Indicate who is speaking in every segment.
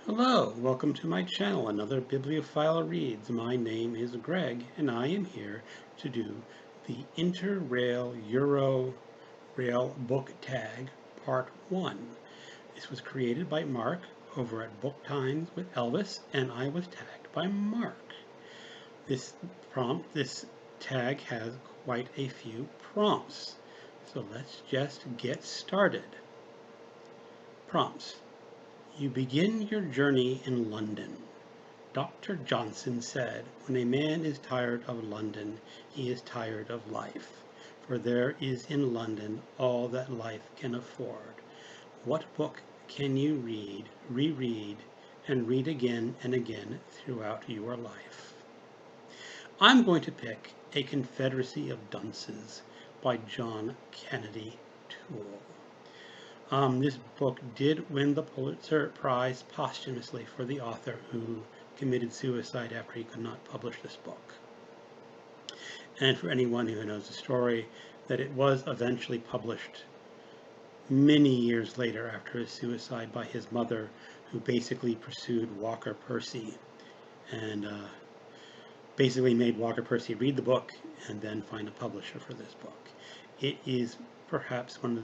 Speaker 1: Hello, welcome to my channel, another Bibliophile Reads. My name is Greg, and I am here to do the Interrail Euro Rail Book Tag Part 1. This was created by Mark over at Book Times with Elvis, and I was tagged by Mark. This tag has quite a few prompts, so let's just get started. Prompts. You begin your journey in London. Dr. Johnson said, when a man is tired of London, he is tired of life. For there is in London all that life can afford. What book can you read, reread, and read again and again throughout your life? I'm going to pick A Confederacy of Dunces by John Kennedy Toole. This book did win the Pulitzer Prize posthumously for the author who committed suicide after he could not publish this book. And for anyone who knows the story, that it was eventually published many years later after his suicide by his mother, who basically pursued Walker Percy and basically made Walker Percy read the book and then find a publisher for this book. It is perhaps one of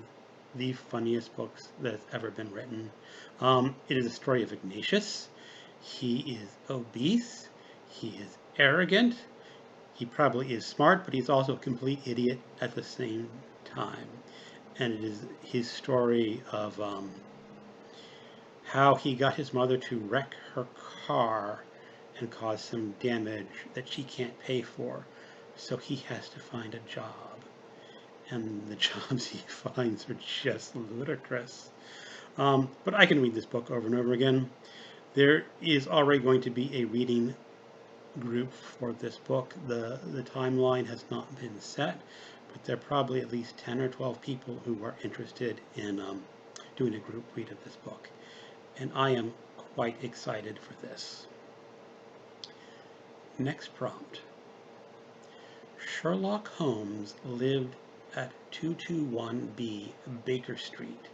Speaker 1: the funniest books that has ever been written. It is a story of Ignatius. He is obese. He is arrogant. He probably is smart, but he's also a complete idiot at the same time. And it is his story of how he got his mother to wreck her car and cause some damage that she can't pay for. So he has to find a job. And the jobs he finds are just ludicrous. But I can read this book over and over again. There is already going to be a reading group for this book. The timeline has not been set, but there are probably at least 10 or 12 people who are interested in doing a group read of this book. And I am quite excited for this. Next prompt. Sherlock Holmes lived at 221B Baker Street.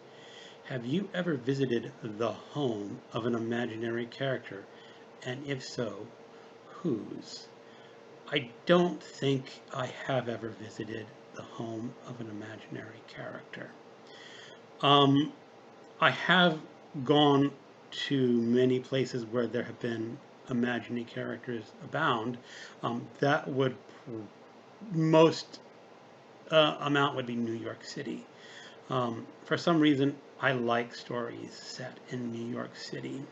Speaker 1: Have you ever visited the home of an imaginary character? And if so, whose? I don't think I have ever visited the home of an imaginary character. I have gone to many places where there have been imaginary characters abound. That would most amount would be New York City. For some reason, I like stories set in New York City.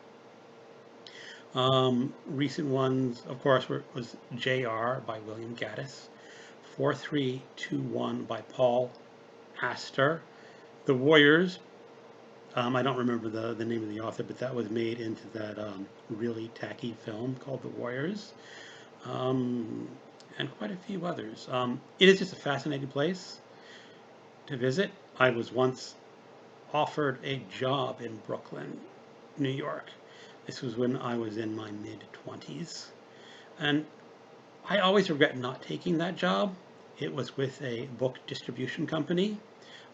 Speaker 1: Recent ones, of course, was J.R. by William Gaddis, 4321 by Paul Astor, The Warriors. I don't remember the name of the author, but that was made into that really tacky film called The Warriors, and quite a few others. It is just a fascinating place to visit. I was once offered a job in Brooklyn, New York. This was when I was in my mid-20s. And I always regret not taking that job. It was with a book distribution company,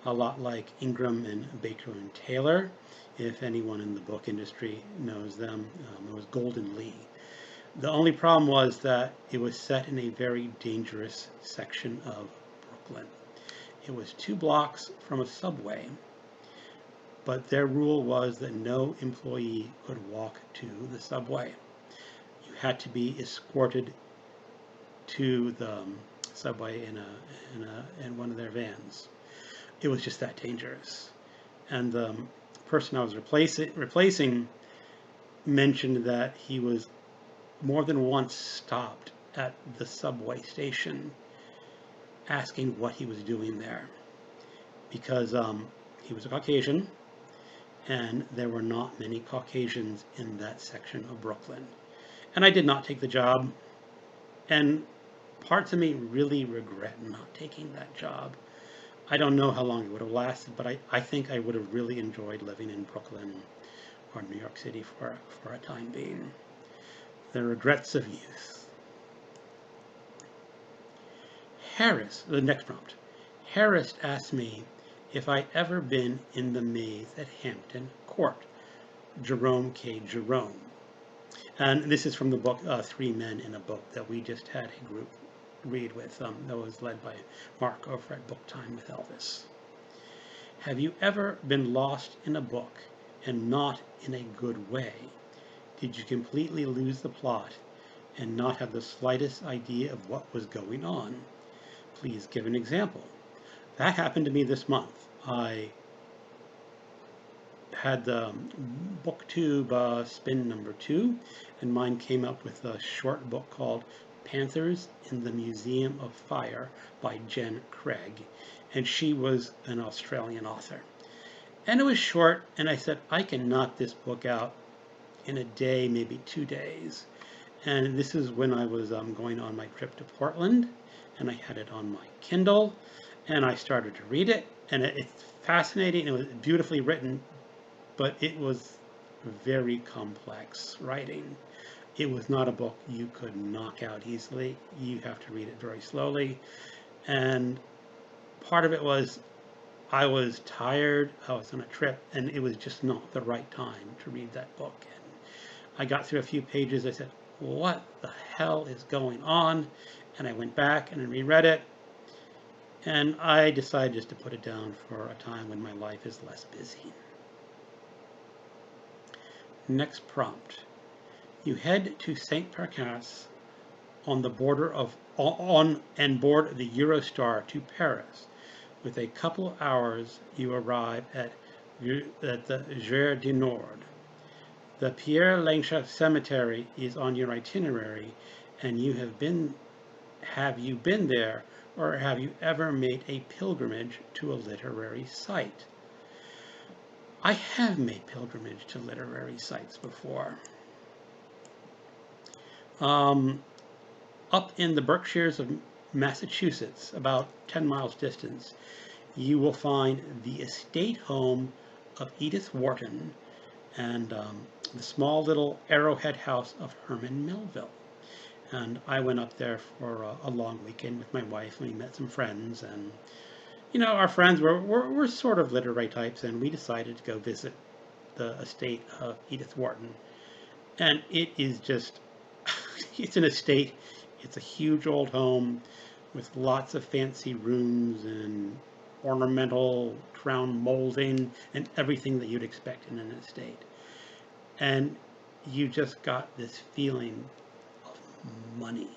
Speaker 1: a lot like Ingram and Baker and Taylor. If anyone in the book industry knows them, it was Golden Lee. The only problem was that it was set in a very dangerous section of Brooklyn. It was 2 blocks from a subway, but their rule was that no employee could walk to the subway. You had to be escorted to the subway in one of their vans. It was just that dangerous. And the person I was replacing mentioned that he was more than once stopped at the subway station asking what he was doing there, because he was a Caucasian and there were not many Caucasians in that section of Brooklyn. And I did not take the job, and parts of me really regret not taking that job. I don't know how long it would have lasted, but I think I would have really enjoyed living in Brooklyn or New York City for a time being. The regrets of youth. Harris, the next prompt. Harris asked me if I'd ever been in the maze at Hampton Court. Jerome K Jerome. And this is from the book Three Men in a Book that we just had a group read with, that was led by Mark over at Book Time with Elvis. Have you ever been lost in a book, and not in a good way? Did you completely lose the plot and not have the slightest idea of what was going on? Please give an example. That happened to me this month. I had the booktube spin number 2, and mine came up with a short book called Panthers in the Museum of Fire by Jen Craig, and she was an Australian author. And it was short, and I said, I can knock this book out in a day, maybe 2 days. And this is when I was going on my trip to Portland, and I had it on my Kindle, and I started to read it, and it's fascinating. It was beautifully written, but it was very complex writing. It was not a book you could knock out easily. You have to read it very slowly. And part of it was I was tired, I was on a trip, and it was just not the right time to read that book. And I got through a few pages, I said, what the hell is going on? And I went back and reread it, and I decided just to put it down for a time when my life is less busy. Next prompt. You head to St Pancras on the border and board the Eurostar to Paris. With a couple of hours, you arrive at the Gare du Nord. The Père Lachaise Cemetery is on your itinerary, and have you been there, or have you ever made a pilgrimage to a literary site? I have made pilgrimage to literary sites before. Up in the Berkshires of Massachusetts, about 10 miles distance, you will find the estate home of Edith Wharton and the small little arrowhead house of Herman Melville. And I went up there for a long weekend with my wife, and we met some friends, and our friends were sort of literary types, and we decided to go visit the estate of Edith Wharton. And it is just, it's an estate. It's a huge old home with lots of fancy rooms and ornamental crown molding and everything that you'd expect in an estate. And you just got this feeling of money.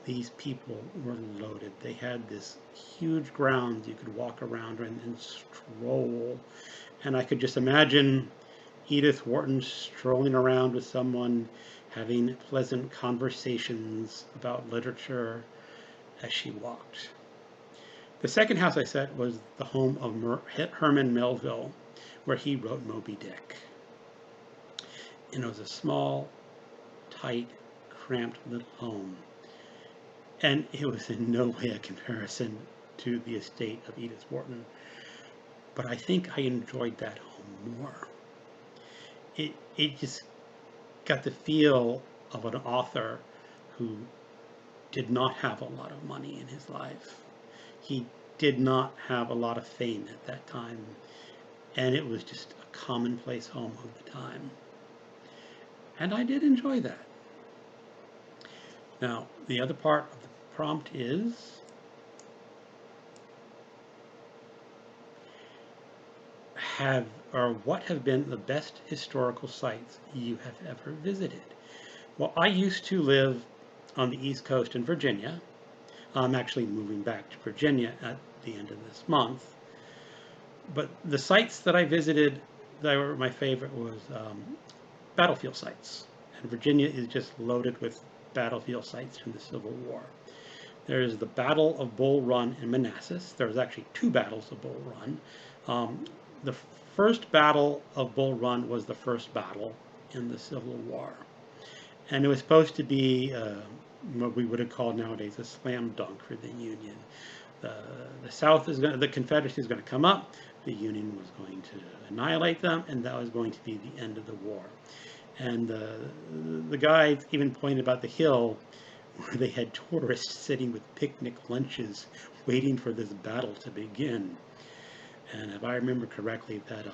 Speaker 1: These people were loaded. They had this huge grounds you could walk around and stroll. And I could just imagine Edith Wharton strolling around with someone, having pleasant conversations about literature as she walked. The second house I said was the home of Herman Melville, where he wrote Moby Dick. And it was a small, tight, cramped little home. And it was in no way a comparison to the estate of Edith Wharton. But I think I enjoyed that home more. It just got the feel of an author who did not have a lot of money in his life. He did not have a lot of fame at that time, and it was just a commonplace home of the time. And I did enjoy that. Now, the other part of the prompt is, what have been the best historical sites you have ever visited? Well, I used to live on the East Coast in Virginia. I'm actually moving back to Virginia at the end of this month. But the sites that I visited that were my favorite was battlefield sites. And Virginia is just loaded with battlefield sites from the Civil War. There's the Battle of Bull Run in Manassas. There was actually 2 battles of Bull Run. The first battle of Bull Run was the first battle in the Civil War. And it was supposed to be what we would have called nowadays a slam dunk for the Union. The Confederacy is going to come up, the Union was going to annihilate them, and that was going to be the end of the war. And the guys even pointed about the hill where they had tourists sitting with picnic lunches waiting for this battle to begin. And if I remember correctly, that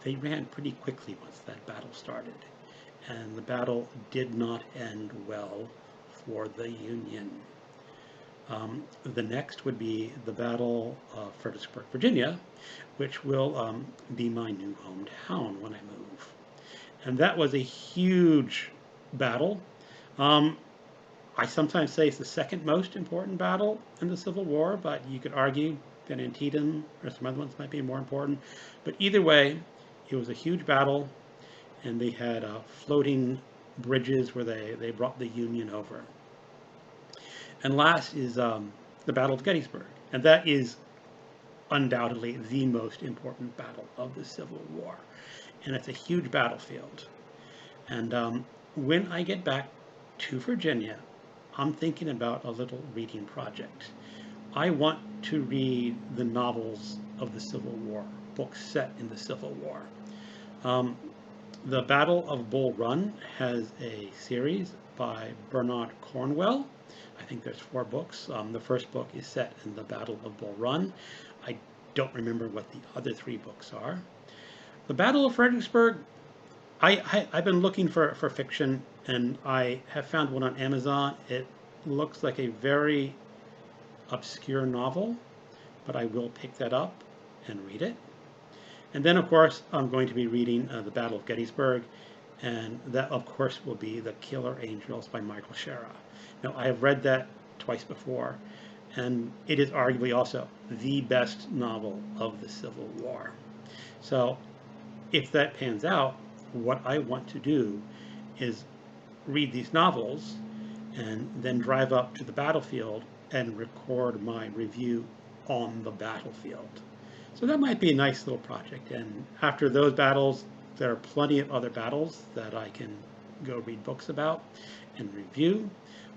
Speaker 1: they ran pretty quickly once that battle started. And the battle did not end well for the Union. The next would be the Battle of Fredericksburg, Virginia, which will be my new hometown when I move. And that was a huge battle. I sometimes say it's the second most important battle in the Civil War, but you could argue that Antietam or some other ones might be more important. But either way, it was a huge battle, and they had floating bridges where they brought the Union over. And last is the Battle of Gettysburg, and that is undoubtedly the most important battle of the Civil War. And it's a huge battlefield. And when I get back to Virginia, I'm thinking about a little reading project. I want to read the novels of the Civil War, books set in the Civil War. The Battle of Bull Run has a series by Bernard Cornwell. I think there's 4 books. The first book is set in the Battle of Bull Run. I don't remember what the other 3 books are. The Battle of Fredericksburg, I've been looking for fiction, and I have found one on Amazon. It looks like a very obscure novel, but I will pick that up and read it. And then, of course, I'm going to be reading the Battle of Gettysburg, and that, of course, will be The Killer Angels by Michael Shara. Now, I have read that twice before, and it is arguably also the best novel of the Civil War. So, if that pans out, what I want to do is read these novels and then drive up to the battlefield and record my review on the battlefield. So that might be a nice little project. And after those battles, there are plenty of other battles that I can go read books about and review.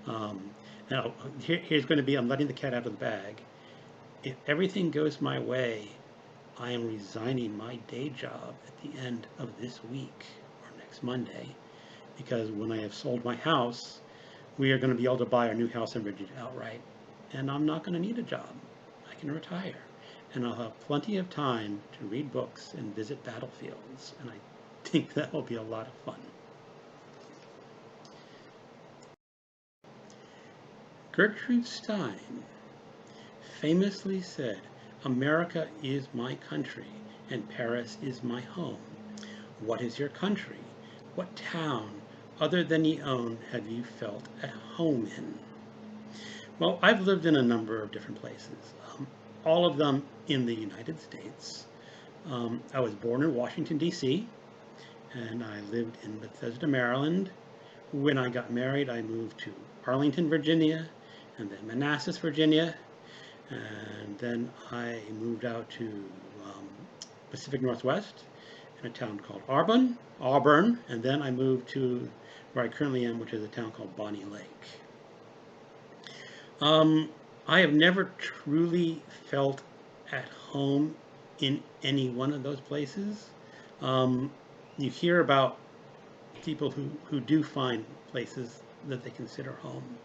Speaker 1: Now, here's going to be, I'm letting the cat out of the bag. If everything goes my way, I am resigning my day job at the end of this week or next Monday, because when I have sold my house, we are going to be able to buy our new house in Virginia outright, and I'm not going to need a job. I can retire, and I'll have plenty of time to read books and visit battlefields, and I think that will be a lot of fun. Gertrude Stein famously said, "America is my country, and Paris is my home. What is your country? What town, other than ye own, have you felt at home in?" Well, I've lived in a number of different places, all of them in the United States. I was born in Washington, D.C., and I lived in Bethesda, Maryland. When I got married, I moved to Arlington, Virginia, and then Manassas, Virginia, and then I moved out to Pacific Northwest in a town called Auburn, and then I moved to where I currently am, which is a town called Bonnie Lake. I have never truly felt at home in any one of those places. You hear about people who do find places that they consider home.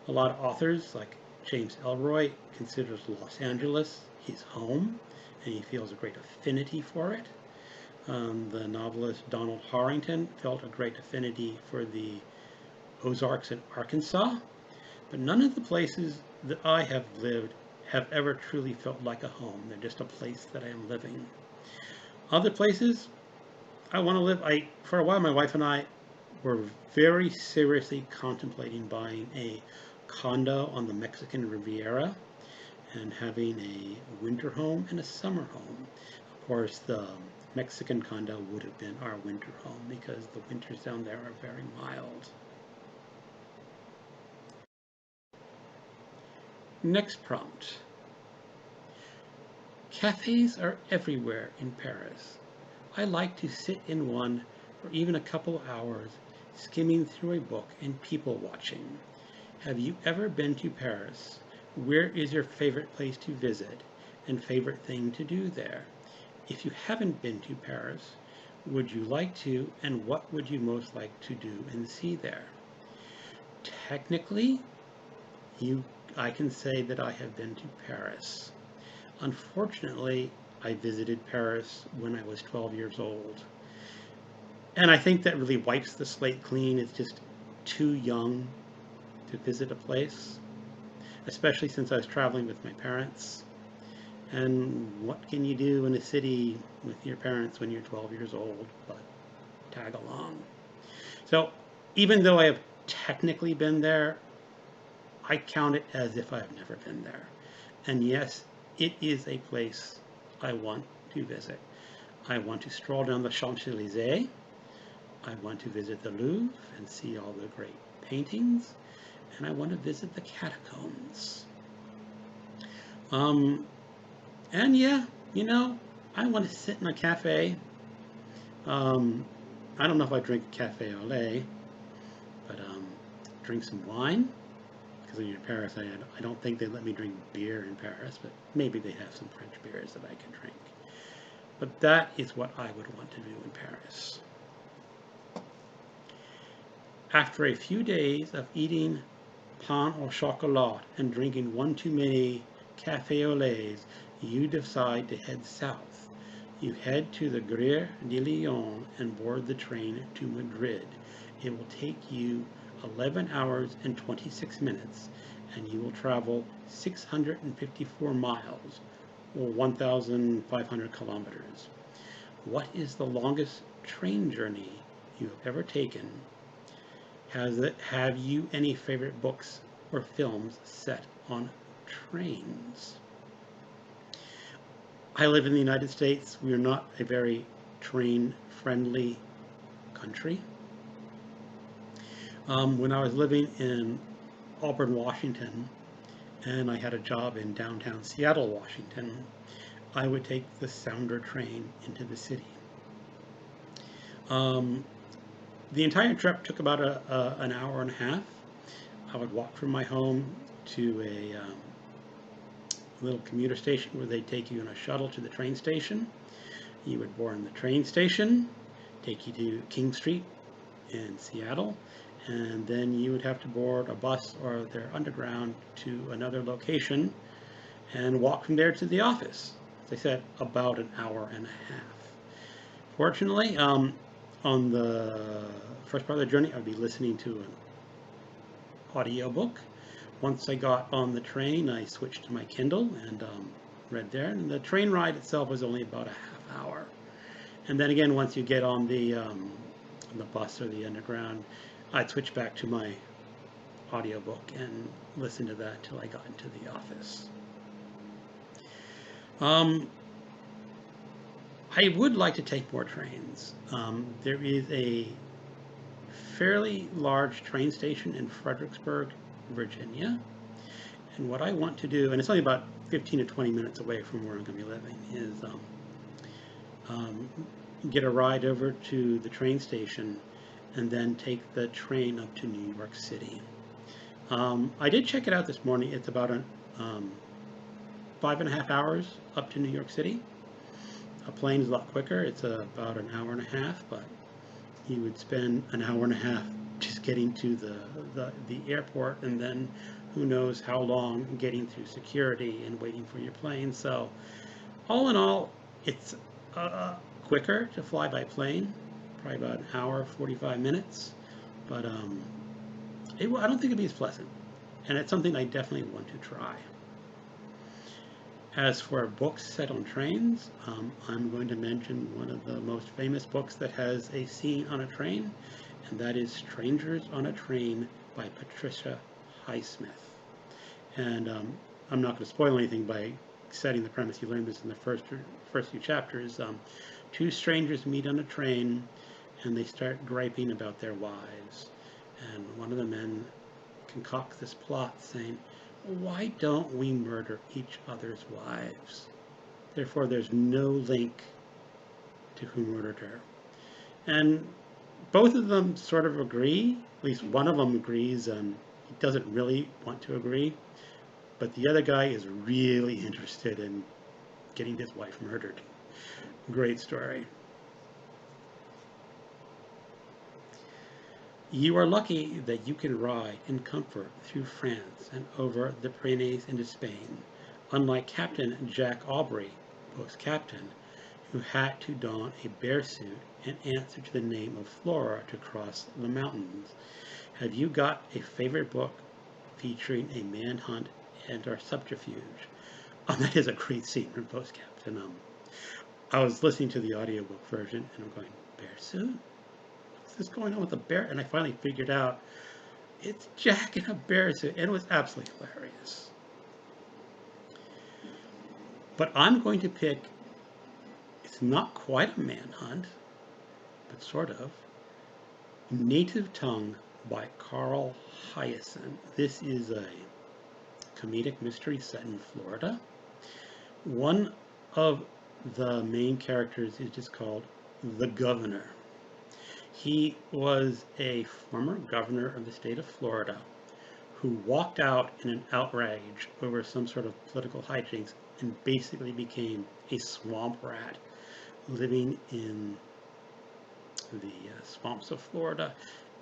Speaker 1: A lot of authors, like James Ellroy, considers Los Angeles his home, and he feels a great affinity for it. The novelist Donald Harrington felt a great affinity for the Ozarks in Arkansas, but none of the places that I have lived have ever truly felt like a home. They're just a place that I am living. Other places I want to live, for a while my wife and I were very seriously contemplating buying a condo on the Mexican Riviera and having a winter home and a summer home. Of course, the Mexican condo would have been our winter home because the winters down there are very mild. Next prompt. Cafes are everywhere in Paris. I like to sit in one for even a couple of hours, skimming through a book and people watching. Have you ever been to Paris? Where is your favorite place to visit and favorite thing to do there? If you haven't been to Paris, would you like to, and what would you most like to do and see there? Technically, I can say that I have been to Paris. Unfortunately, I visited Paris when I was 12 years old. And I think that really wipes the slate clean. It's just too young to visit a place, especially since I was traveling with my parents. And what can you do in a city with your parents when you're 12 years old but tag along? So even though I have technically been there, I count it as if I've never been there. And yes, it is a place I want to visit. I want to stroll down the Champs-Élysées. I want to visit the Louvre and see all the great paintings. And I want to visit the catacombs. And yeah, you know, I want to sit in a cafe. I don't know if I drink cafe au lait, but drink some wine. Because when you're in Paris, I don't think they let me drink beer in Paris, but maybe they have some French beers that I can drink. But that is what I would want to do in Paris. After a few days of eating pain au chocolat and drinking one too many café au laits, you decide to head south. You head to the Gare du Nord and board the train to Madrid. It will take you 11 hours and 26 minutes, and you will travel 654 miles, or 1,500 kilometers. What is the longest train journey you have ever taken? Have you any favorite books or films set on trains? I live in the United States. We are not a very train-friendly country. When I was living in Auburn, Washington, and I had a job in downtown Seattle, Washington, I would take the Sounder train into the city. The entire trip took about an hour and a half. I would walk from my home to a little commuter station where they'd take you in a shuttle to the train station. You would board in the train station, take you to King Street in Seattle, and then you would have to board a bus or their underground to another location and walk from there to the office. As I said, about an hour and a half. Fortunately, on the first part of the journey, I'd be listening to an audiobook. Once I got on the train, I switched to my Kindle and read there. And the train ride itself was only about a half hour. And then again, once you get on the bus or the underground, I'd switch back to my audiobook and listen to that till I got into the office. I would like to take more trains. There is a fairly large train station in Fredericksburg, Virginia. And what I want to do, and it's only about 15 to 20 minutes away from where I'm going to be living, is get a ride over to the train station and then take the train up to New York City. I did check it out this morning. It's about 5.5 hours up to New York City. A plane is a lot quicker. It's about an hour and a half, but you would spend an hour and a half just getting to the airport, and then who knows how long getting through security and waiting for your plane. So all in all, it's quicker to fly by plane, probably about an hour, 45 minutes, but I don't think it'd be as pleasant, and it's something I definitely want to try. As for books set on trains, I'm going to mention one of the most famous books that has a scene on a train, and that is Strangers on a Train by Patricia Highsmith. And I'm not going to spoil anything by setting the premise. You learn this in the first few chapters. Two strangers meet on a train, and they start griping about their wives. And one of the men concocts this plot saying, why don't we murder each other's wives? Therefore, there's no link to who murdered her. And both of them sort of agree. At least one of them agrees, and he doesn't really want to agree. But the other guy is really interested in getting his wife murdered. Great story. You are lucky that you can ride in comfort through France and over the Pyrenees into Spain. Unlike Captain Jack Aubrey, post captain, who had to don a bear suit and answer to the name of Flora to cross the mountains. Have you got a favorite book featuring a manhunt and or subterfuge? That is a great scene from Post Captain. I was listening to the audiobook version and I'm going, bear suit? What's this going on with the bear? And I finally figured out it's Jack in a bear suit, and it was absolutely hilarious. But I'm going to pick, it's not quite a manhunt, but sort of, Native Tongue by Carl Hiaasen. This is a comedic mystery set in Florida. One of the main characters is just called the Governor. He was a former governor of the state of Florida who walked out in an outrage over some sort of political hijinks and basically became a swamp rat living in the swamps of Florida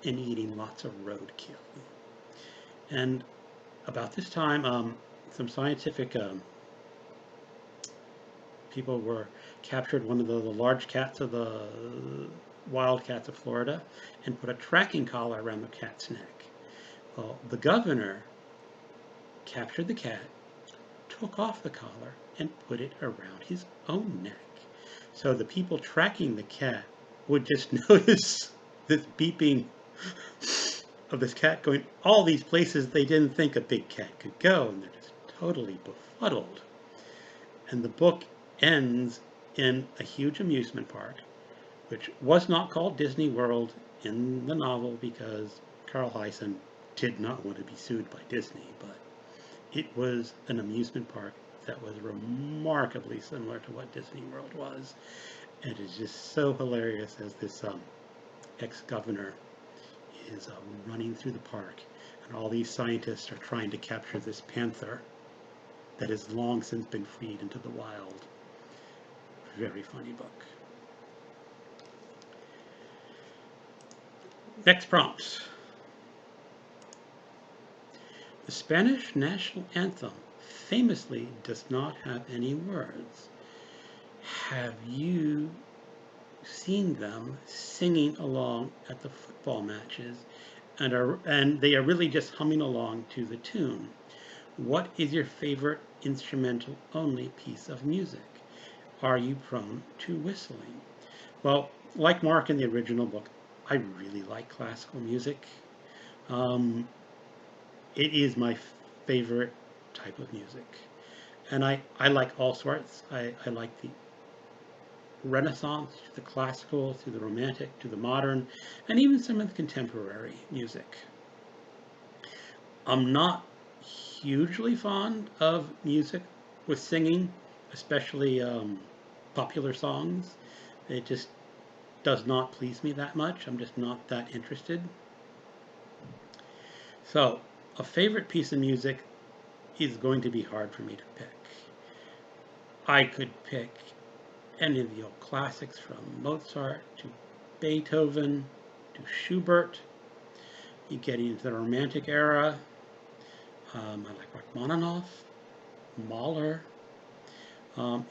Speaker 1: and eating lots of roadkill. And about this time, some scientific people were captured one of the large cats of the wild cats of Florida and put a tracking collar around the cat's neck. Well, the governor captured the cat, took off the collar, and put it around his own neck. So the people tracking the cat would just notice this beeping of this cat going all these places they didn't think a big cat could go, and they're just totally befuddled. And the book ends in a huge amusement park, which was not called Disney World in the novel because Carl Hiaasen did not want to be sued by Disney, but it was an amusement park that was remarkably similar to what Disney World was. And it's just so hilarious as this ex-governor is running through the park, and all these scientists are trying to capture this panther that has long since been freed into the wild. Very funny book. Next prompt. The Spanish national anthem famously does not have any words. Have you seen them singing along at the football matches, and they are really just humming along to the tune? What is your favorite instrumental only piece of music? Are you prone to whistling? Well, like Mark in the original book, I really like classical music. It is my favorite type of music. And I like all sorts. I like the Renaissance, to the classical, to the romantic, to the modern, and even some of the contemporary music. I'm not hugely fond of music with singing, especially popular songs. It just does not please me that much. I'm just not that interested. So, a favorite piece of music is going to be hard for me to pick. I could pick any of the old classics from Mozart to Beethoven to Schubert. You get into the Romantic era. I like Rachmaninoff, Mahler.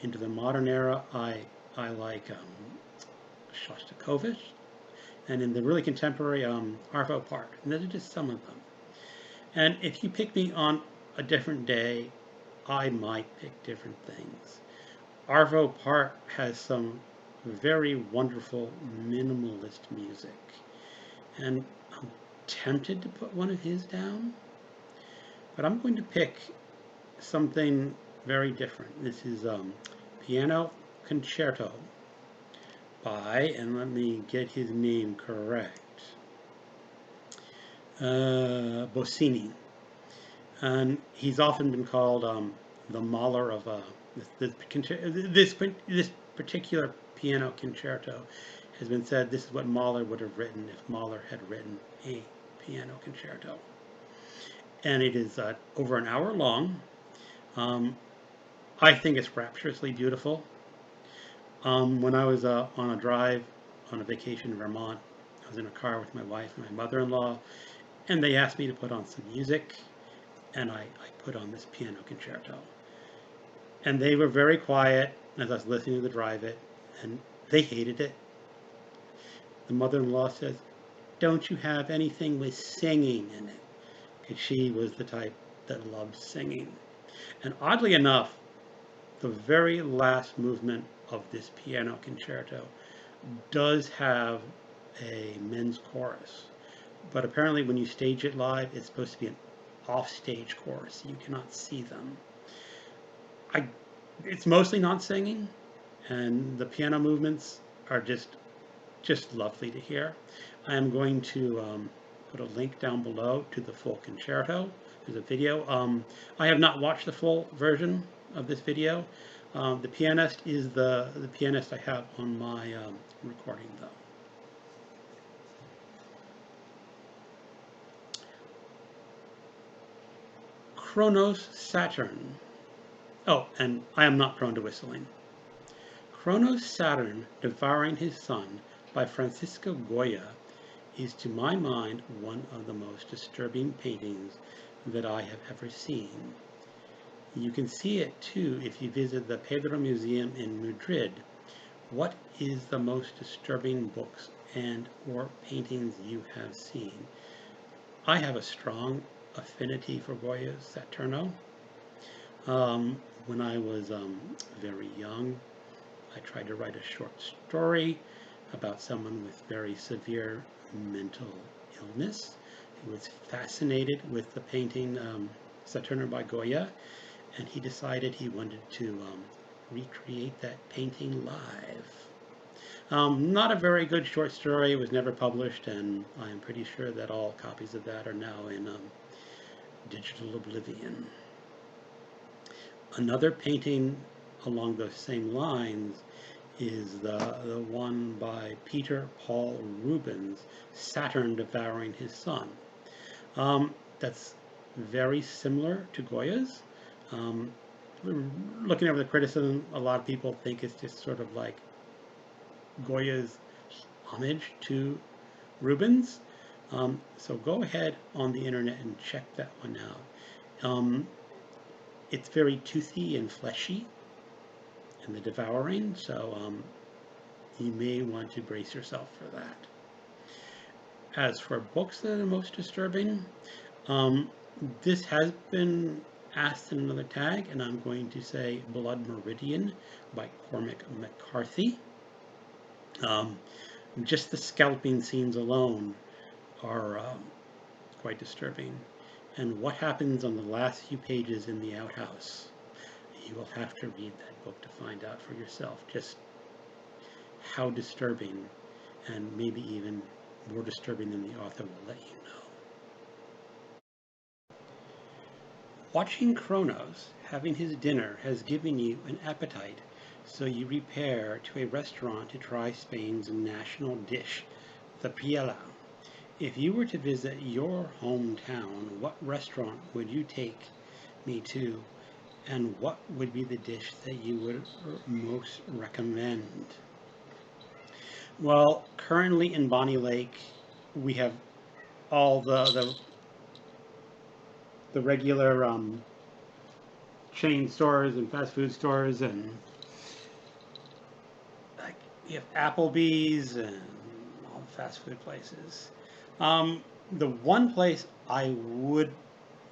Speaker 1: Into the modern era, I like Shostakovich. And in the really contemporary, Arvo Part. And those are just some of them. And if you pick me on a different day, I might pick different things. Arvo Part has some very wonderful minimalist music, and I'm tempted to put one of his down, but I'm going to pick something very different. This is Piano Concerto by, and let me get his name correct, Busoni. And he's often been called the Mahler of this particular piano concerto has been said this is what Mahler would have written if Mahler had written a piano concerto. And it is over an hour long. I think it's rapturously beautiful. When I was on a drive on a vacation in Vermont, I was in a car with my wife and my mother-in-law, and they asked me to put on some music, and I put on this piano concerto. And they were very quiet, as I was listening to the drive it, and they hated it. The mother-in-law says, "Don't you have anything with singing in it?" Because she was the type that loved singing. And oddly enough, the very last movement of this piano concerto does have a men's chorus. But apparently when you stage it live, it's supposed to be an off-stage chorus. You cannot see them. It's mostly not singing, and the piano movements are just lovely to hear. I am going to put a link down below to the full concerto. There's a video. I have not watched the full version of this video. The pianist is the pianist I have on my recording, though. Kronos Saturn. Oh, and I am not prone to whistling. Kronos Saturn Devouring His Son by Francisco Goya is, to my mind, one of the most disturbing paintings that I have ever seen. You can see it too if you visit the Pedro Museum in Madrid. What is the most disturbing books and or paintings you have seen? I have a strong affinity for Goya's Saturno. When I was very young, I tried to write a short story about someone with very severe mental illness who was fascinated with the painting Saturno by Goya, and he decided he wanted to recreate that painting live. Not a very good short story. It was never published, and I am pretty sure that all copies of that are now in digital oblivion. Another painting along those same lines is the one by Peter Paul Rubens, Saturn Devouring His Son. That's very similar to Goya's. Looking over the criticism, a lot of people think it's just sort of like Goya's homage to Rubens. So go ahead on the internet and check that one out. It's very toothy and fleshy in the devouring, so you may want to brace yourself for that. As for books that are most disturbing, this has been asked in another tag, and I'm going to say Blood Meridian by Cormac McCarthy. Just the scalping scenes alone are quite disturbing. And what happens on the last few pages in the outhouse, you will have to read that book to find out for yourself just how disturbing, and maybe even more disturbing than the author will let you know. Watching Kronos having his dinner has given you an appetite, so you repair to a restaurant to try Spain's national dish, the paella. If you were to visit your hometown, what restaurant would you take me to, and what would be the dish that you would most recommend? Well, currently in Bonnie Lake, we have all the regular chain stores and fast food stores, and like you have Applebee's and all the fast food places. The one place I would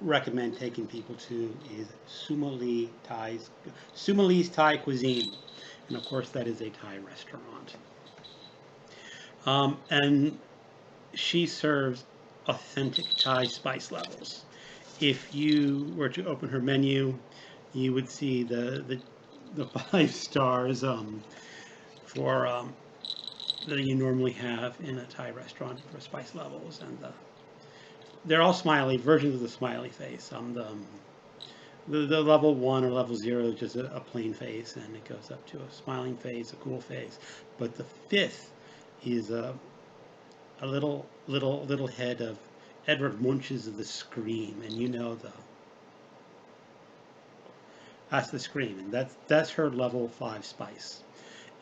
Speaker 1: recommend taking people to is Sumali's Thai Cuisine, and of course that is a Thai restaurant. And she serves authentic Thai spice levels. If you were to open her menu, you would see the 5 stars for that you normally have in a Thai restaurant for spice levels, and they're all smiley versions of the smiley face. The level 1 or level 0 is just a plain face, and it goes up to a smiling face, a cool face. But the 5th is a little head of Edward Munch's The Scream, and you know that's the Scream, and that's her level 5 spice.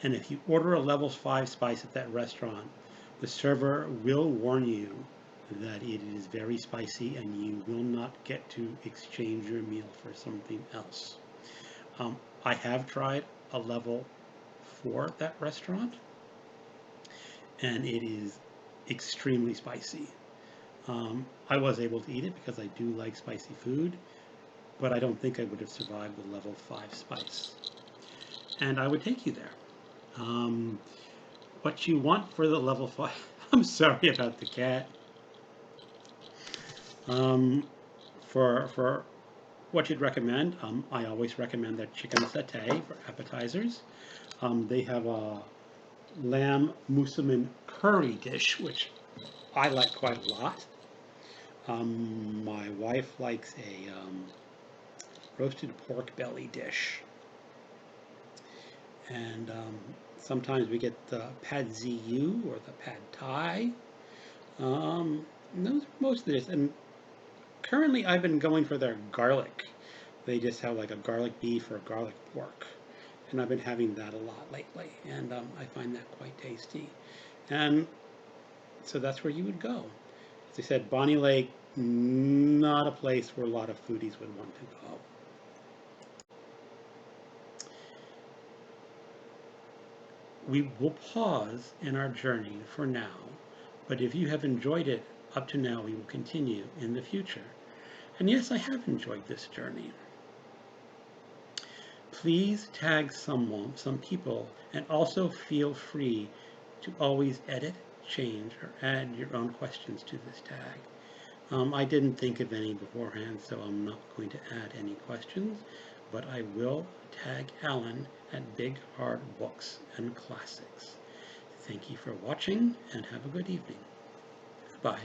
Speaker 1: And if you order a level 5 spice at that restaurant, the server will warn you that it is very spicy, and you will not get to exchange your meal for something else. I have tried a level for that restaurant, and it is extremely spicy. I was able to eat it because I do like spicy food, but I don't think I would have survived the level 5 spice. And I would take you there. What you want for the level 5, I'm sorry about the cat. For what you'd recommend, I always recommend their chicken satay for appetizers. They have a lamb musaman curry dish, which I like quite a lot. My wife likes a roasted pork belly dish. And sometimes we get the pad ziyu or the pad thai. And those are most of this. And currently I've been going for their garlic. They just have like a garlic beef or garlic pork. And I've been having that a lot lately. And I find that quite tasty. And so that's where you would go. As I said, Bonnie Lake, not a place where a lot of foodies would want to go. We will pause in our journey for now, but if you have enjoyed it up to now, we will continue in the future. And yes, I have enjoyed this journey. Please tag some people, and also feel free to always edit, change, or add your own questions to this tag. I didn't think of any beforehand, so I'm not going to add any questions, but I will tag Alan at Big Hard Books and Classics. Thank you for watching, and have a good evening. Goodbye.